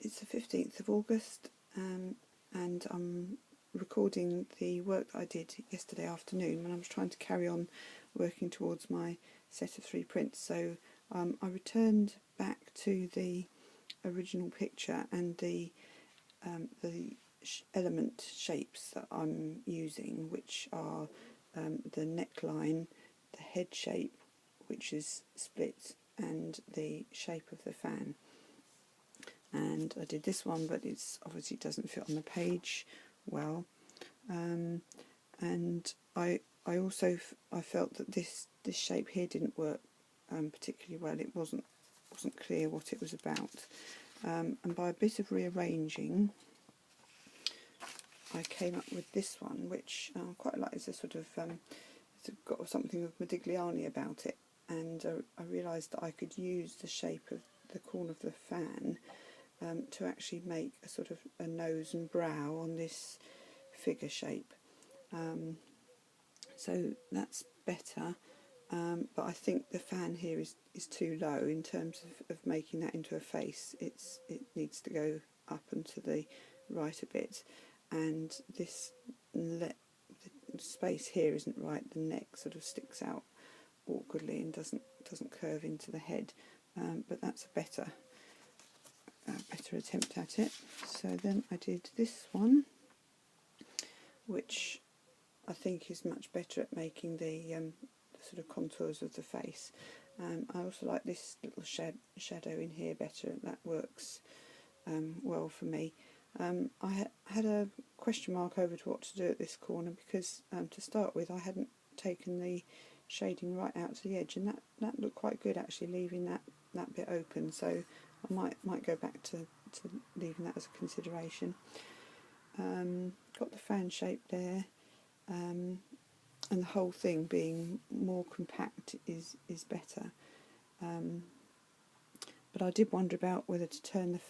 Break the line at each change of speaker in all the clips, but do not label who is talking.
It's the 15th of August, and I'm recording the work that I did yesterday afternoon when I was trying to carry on working towards my set of 3 prints. So I returned back to the original picture and the element shapes that I'm using, which are the neckline, the head shape, which is split, and the shape of the fan. And I did this one, but it's obviously doesn't fit on the page well. And I also felt that this shape here didn't work particularly well. It wasn't clear what it was about. And by a bit of rearranging, I came up with this one, which I quite like. It's a sort of it's got something of Modigliani about it, and I realised that I could use the shape of the corner of the fan to actually make a sort of a nose and brow on this figure shape. So that's better, but I think the fan here is too low in terms of making that into a face. It needs to go up and to the right a bit, and the space here isn't right. The neck sort of sticks out awkwardly and doesn't curve into the head, but that's a better attempt at it. So then I did this one, which I think is much better at making the sort of contours of the face. I also like this little shadow in here better. That works well for me. I had a question mark over to what to do at this corner because to start with I hadn't taken the shading right out to the edge, and that looked quite good actually, leaving that bit open. So I might go back to leaving that as a consideration. Got the fan shape there, and the whole thing being more compact is better. But I did wonder about whether to turn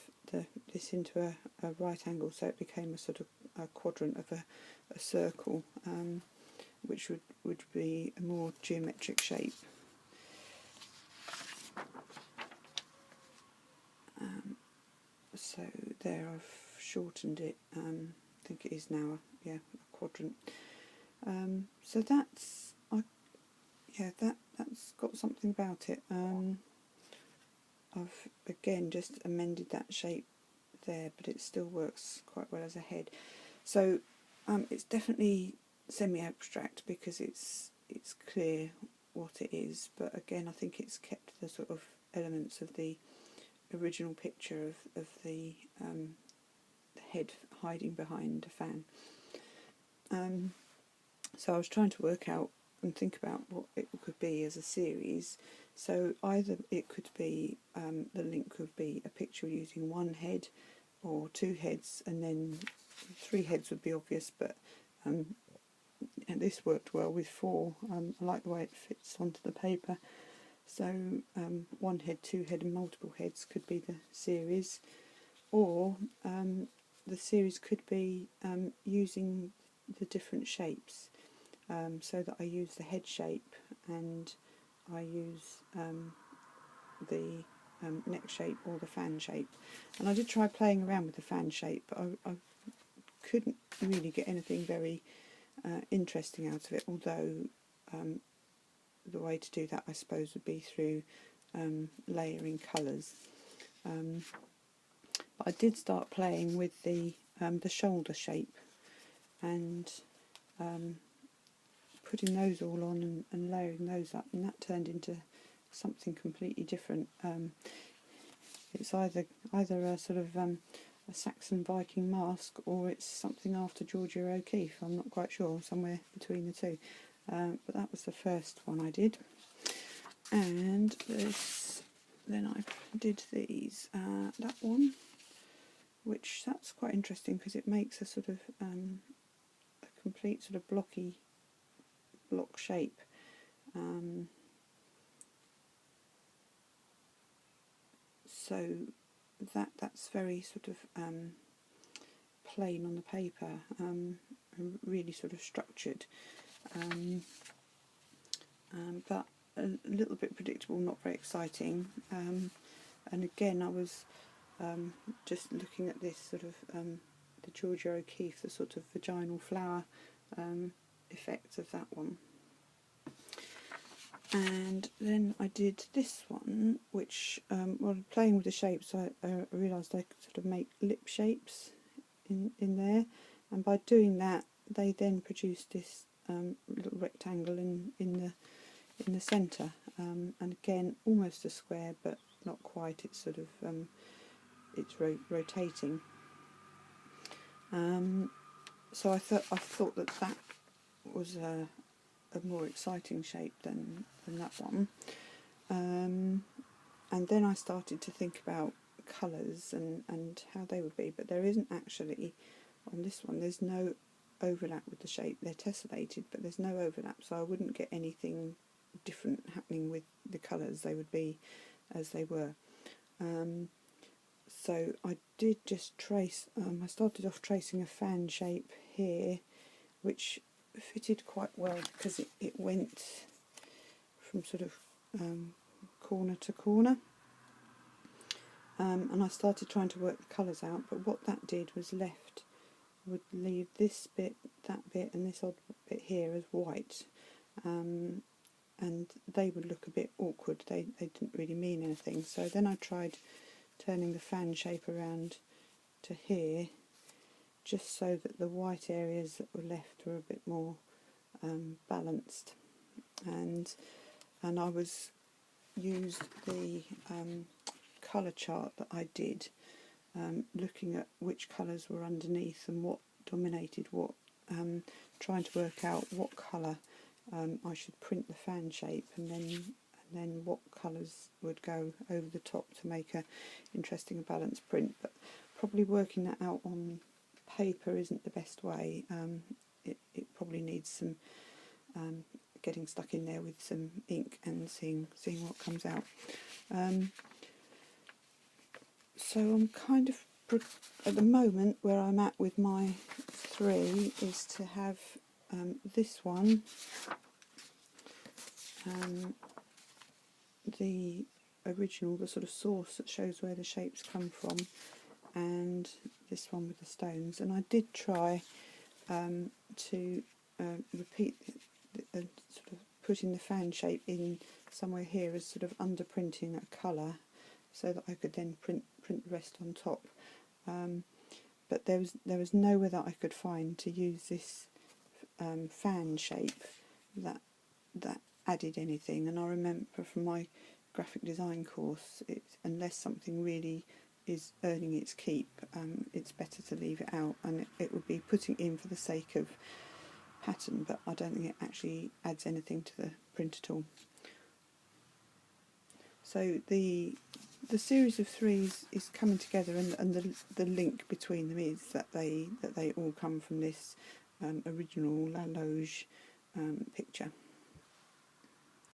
this into a right angle, so it became a sort of a quadrant of a circle, which would be a more geometric shape. So there, I've shortened it. I think it is now a quadrant. So that's got something about it. I've again just amended that shape there, but it still works quite well as a head. So it's definitely semi-abstract because it's clear what it is, but again I think it's kept the sort of elements of the original picture of the head hiding behind a fan. So I was trying to work out and think about what it could be as a series. So either it could be the link could be a picture using one head or 2 heads, and then 3 heads would be obvious, but and this worked well with 4. I like the way it fits onto the paper. So 1 head, 2 head and multiple heads could be the series, or the series could be using the different shapes, so that I use the head shape and I use the neck shape or the fan shape. And I did try playing around with the fan shape, but I couldn't really get anything very interesting out of it, although the way to do that I suppose would be through layering colours. But I did start playing with the shoulder shape and putting those all on and layering those up, and that turned into something completely different. It's either a sort of a Saxon Viking mask, or it's something after Georgia O'Keeffe. I'm not quite sure, somewhere between the two. But that was the first one I did, and then I did these. That one, which that's quite interesting because it makes a sort of a complete sort of block shape. So that's very sort of plain on the paper, and really sort of structured, but a little bit predictable, not very exciting. And again, I was just looking at this sort of the Georgia O'Keeffe, the sort of vaginal flower effect of that one. And then I did this one, which while playing with the shapes, I realised I could sort of make lip shapes in there, and by doing that, they then produced this little rectangle in the centre, and again almost a square, but not quite. It's sort of it's rotating. So I thought that was a more exciting shape than that one. And then I started to think about colours and how they would be, but there isn't actually, on this one, there's no overlap with the shape. They're tessellated, but there's no overlap, so I wouldn't get anything different happening with the colours. They would be as they were. So I did just trace, I started off tracing a fan shape here, which fitted quite well because it went from sort of corner to corner, and I started trying to work the colours out, but what that did was would leave this bit, that bit and this odd bit here as white, and they would look a bit awkward. They didn't really mean anything. So then I tried turning the fan shape around to here, just so that the white areas that were left were a bit more balanced, and I used the colour chart that I did, looking at which colours were underneath and what dominated what, trying to work out what colour I should print the fan shape, and then what colours would go over the top to make a interesting balanced print. But probably working that out on paper isn't the best way. It probably needs some getting stuck in there with some ink and seeing what comes out. So I'm kind of, at the moment where I'm at with my 3 is to have this one, the original, the sort of source that shows where the shapes come from, and this one with the stones. And I did try to repeat sort of putting the fan shape in somewhere here as sort of underprinting a colour, so that I could then print the rest on top. But there was nowhere that I could find to use this fan shape that added anything. And I remember from my graphic design course, unless something really is earning its keep, it's better to leave it out, and it would be putting in for the sake of pattern, but I don't think it actually adds anything to the print at all. So the series of 3s is coming together, and the link between them is that they all come from this original La Loge picture.